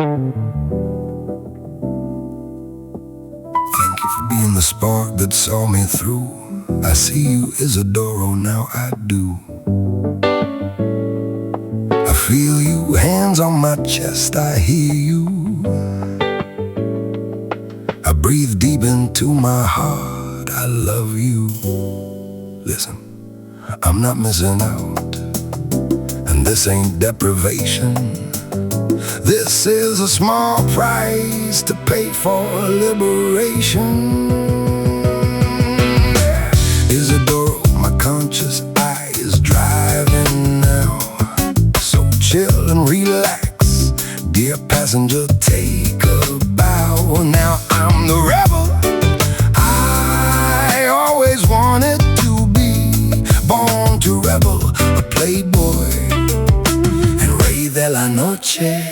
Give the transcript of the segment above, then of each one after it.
Thank you for being the spark that saw me through. I see you, Izidoro, now I do. I feel you, hands on my chest, I hear you. I breathe deep into my heart, I love you. Listen, I'm not missing out, and this ain't deprivation. This is a small price to pay for liberation. Izidoro, my conscious eye is driving now. So chill and relax, dear passenger, take a bow. Now I'm the rebel I always wanted to be, born to rebel, a playboy, and rey de la noche.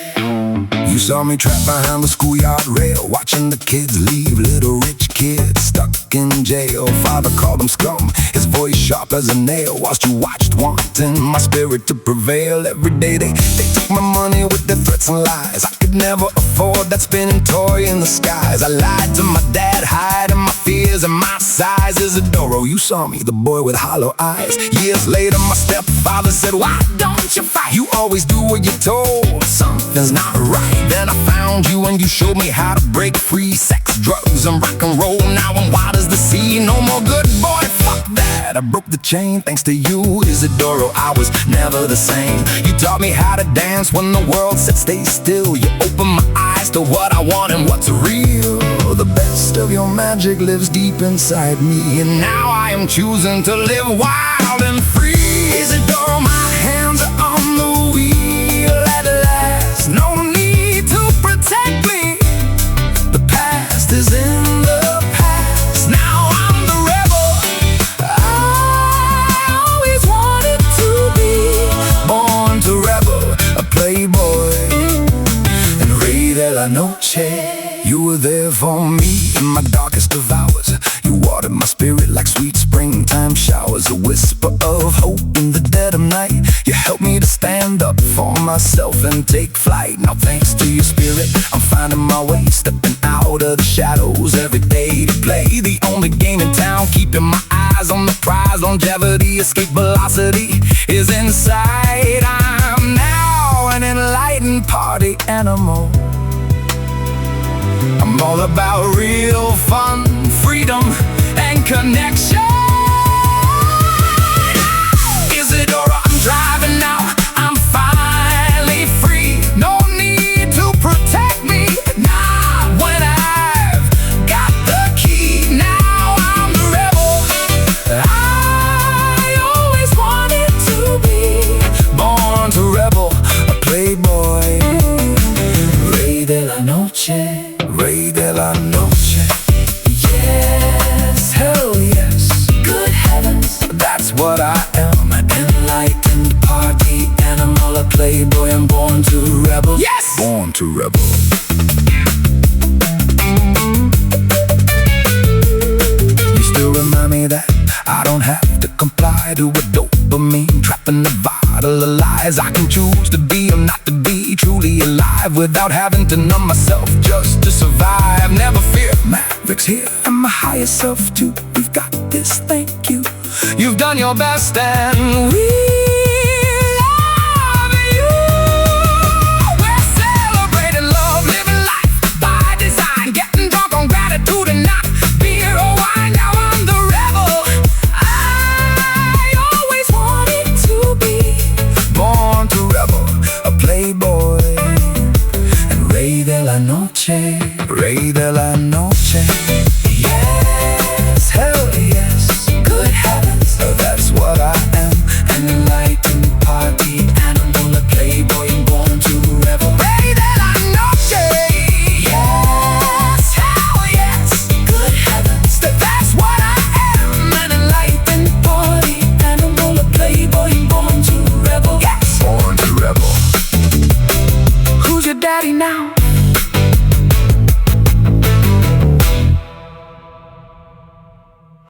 You saw me trapped behind the schoolyard rail, watching the kids leave, little rich kids stuck in jail. Father called him scum, his voice sharp as a nail, whilst you watched, wanting my spirit to prevail. Every day they took my money with their threats and lies. I could never afford that spinning toy in the skies. I lied to my dad, hiding my fears and my size. Izidoro, you saw me, the boy with hollow eyes. Years later my stepfather said, why don't you fight? You always do what you're told, something's not right. Then I found you and you showed me how to break free. Sex, drugs, and rock and roll, now I'm wild as the sea. No more good boy, fuck that, I broke the chain. Thanks to you, Izidoro, I was never the same. You taught me how to dance when the world said stay still. You opened my eyes to what I want and what's real. The best of your magic lives deep inside me, and now I am choosing to live wild and free. Izidoro, my hands are on the wheel at last. No need to protect me, the past is in the past. Now I'm the rebel I always wanted to be, born to rebel, a playboy, and rey de la noche. You were there for me in my darkest of hours. You watered my spirit like sweet springtime showers. A whisper of hope in the dead of night. You helped me to stand up for myself and take flight. Now thanks to your spirit, I'm finding my way, stepping out of the shadows every day to play the only game in town, keeping my eyes on the prize. Longevity, escape velocity is in sight. I'm now an enlightened party animal. I'm all about real fun, freedom, and connection. Izidoro, I'm driving now, I'm finally free. No need to protect me, not when I've got the key. Now I'm the rebel I always wanted to be, born to rebel, a playboy, rey de la noche. Rey de la noche. Yes, hell yes, good heavens, that's what I am, an enlightened party animal, a playboy, and born to rebel. Yes! Born to rebel. You still remind me that I don't have to comply to a dopamine trap in the bottle of lies. I can choose to be or not to be truly alive without having to numb myself just to survive. Never fear, Mavericks here and my higher self too. We've got this, thank you. You've done your best and we love you. We're celebrating love, living life by design, getting drunk on gratitude and not beer or wine. Now I'm the rebel I always wanted to be, born to rebel, a playboy, and rey de la noche, rey de la noche.